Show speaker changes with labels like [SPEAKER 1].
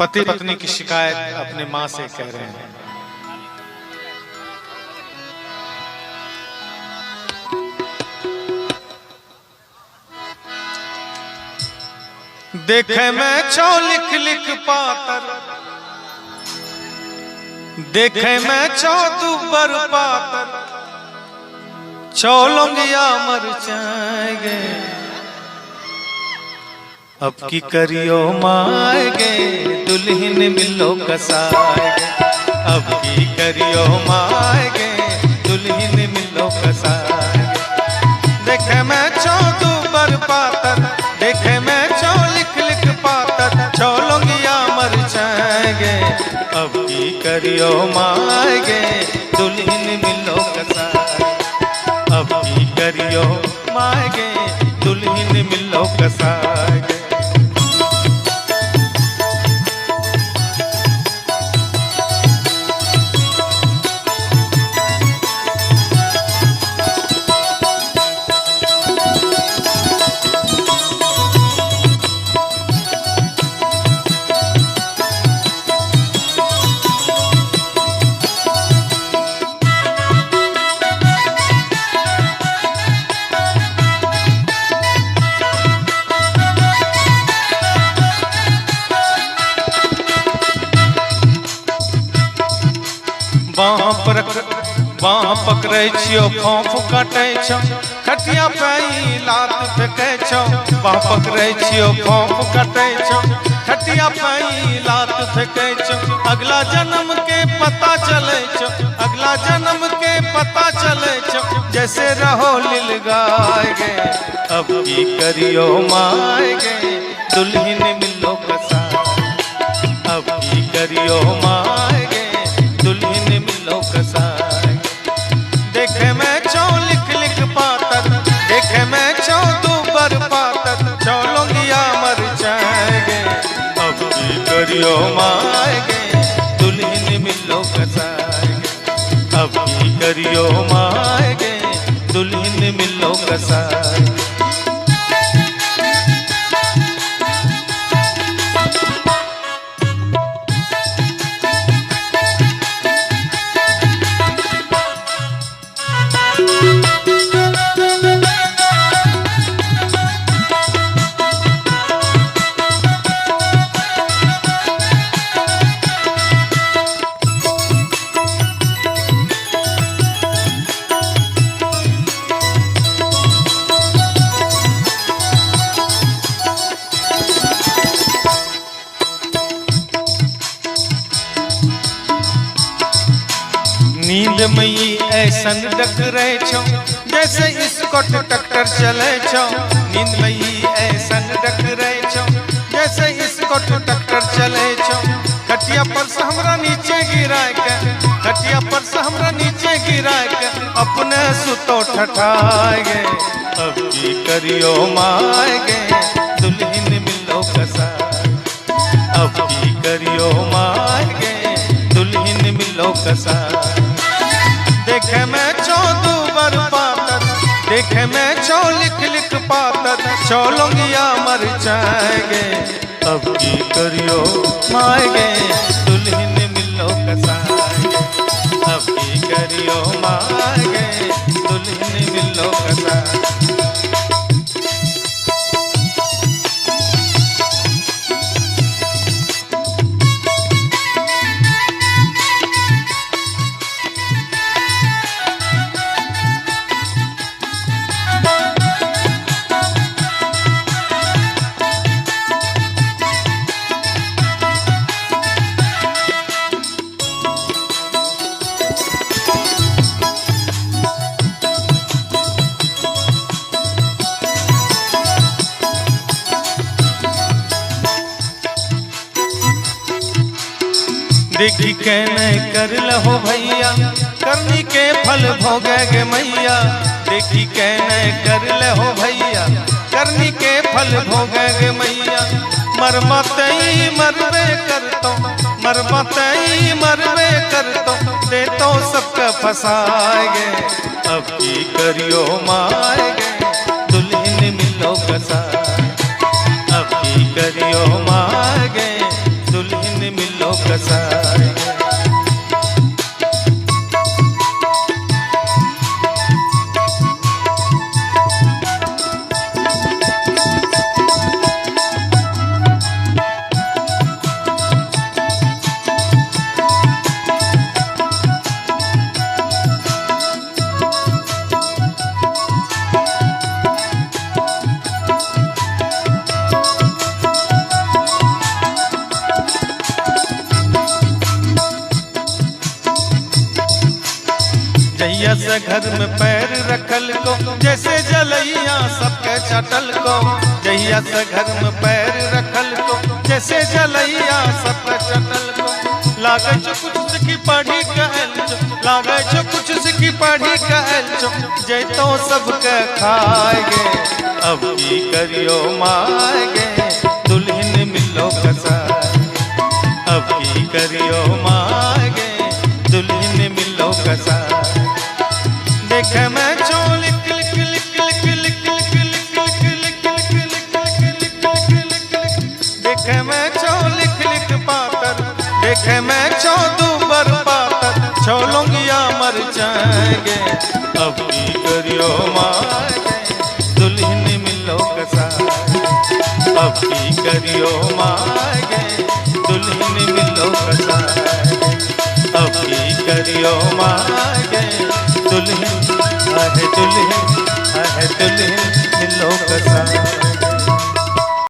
[SPEAKER 1] पति पत्नी की शिकायत अपने माँ से कह रहे हैं। देखे मैं छो लिख लिख पातर, देखे मैं छो दुबर पातर, छो लौंगिया मर जाएंगे, अब की करियो माएगे दुल्हन मिलो कसाएगे, अब की करियो माएगे दुल्हन मिलो कसाएगे। देखे मैं छो दुबर पातर, देखे मैं छो लिख लिख पातर, छो लौंगिया मर जाएंगे, अब की करियो माएगे दुल्हन मिलो कसाएगे, अब की करियो माएगे दुल्हन मिलो कसाएगे। बाँ पकड़े छियो खौफ काटे छो, खटिया पाई लात फेंके छो, बाँ पकड़े छियो खौफ काटे छो, खटिया पाई लात फेंके छो। अगला जन्म के पता चले छो, अगला जन्म के पता चले छो, जैसे रहो लिल गाएगे, अब की करियो माएगे दुल्हन मिलो कसा, अब की करियो माएगे दुल्हन मिलो कसा। देखे मैं छो लिख लिख पातर, देखे मैं छो दुबर पातर, छो लौंगिया मर जाएंगे, अब की करियो माएगे दुल्हन मिलो कसाएगे, अब की करियो माएगे दुल्हन मिलो कसाएगे। नींद मई ऐसन डकरे छो, जैसे इसको ट्रैक्टर चले छो, नींद मई ऐसन डकरे छो, जैसे इसको ट्रैक्टर चले छो। खटिया पर से हमरा नीचे गिरा के, खटिया पर से हमरा नीचे गिरा के, अपने सुतो ठठाएगे, अब की करियो माएगे दुल्हन मिलो कसा, अब की करियो माएगे दुल्हन मिलो कसा। देखे मैं छो दुबर पातर, देखे मैं छो लिख लिख पातर, छो लौंगिया मर जाएंगे, अब की करियो माएगे दुल्हन मिलो कसाएगे, अब की करियो माएगे दुल्हन मिलो कसाएगे। देखी के नहीं कर लहो भैया, करनी के फल भोगेगे मैया, देखी के नहीं कर लहो भैया, करनी के फल भोगेगे मैया। मरमतई मरबे करतो, मरमतई मरबे करतो, दे तो सबका फसाएगे, अब की करियो माएगे दुल्हन मिलो कसा, अब की करियो माएगे दुल्हन मिलो कसाए गे। जैया से घर में पैर रखल को जैसे जलैया सबके चटल को। जैया से घर में पैर रखल को जैसे जलैया सबके चटल को। लागे छो कुछ सिखी पढ़ी कहल छो, लागे छो कुछ सिखी पढ़ी कहल छो। जैतो सबके खाएगे अब की करियो माएगे दुल्हन मिलो कसाए। अब की करियो माएगे दुल्हन मिलो कसाए। देखे मैं चो लिख लिख लिख लिख लिख लिख लिख लिख लिख लिख लिख। देखे मैं चो लिख लिख पातर, देखे मैं चो दूबर पातर। छोलूंगिया मर जाएंगे अब की करियो माएगे दुल्हन मिलो कसाए। अब की करियो माएगे दुल्हन मिलो कसाए। अब की करियो माएगे दुल्हन, आहे दुल्हन, आहे दुल्हन मिलो कसाए।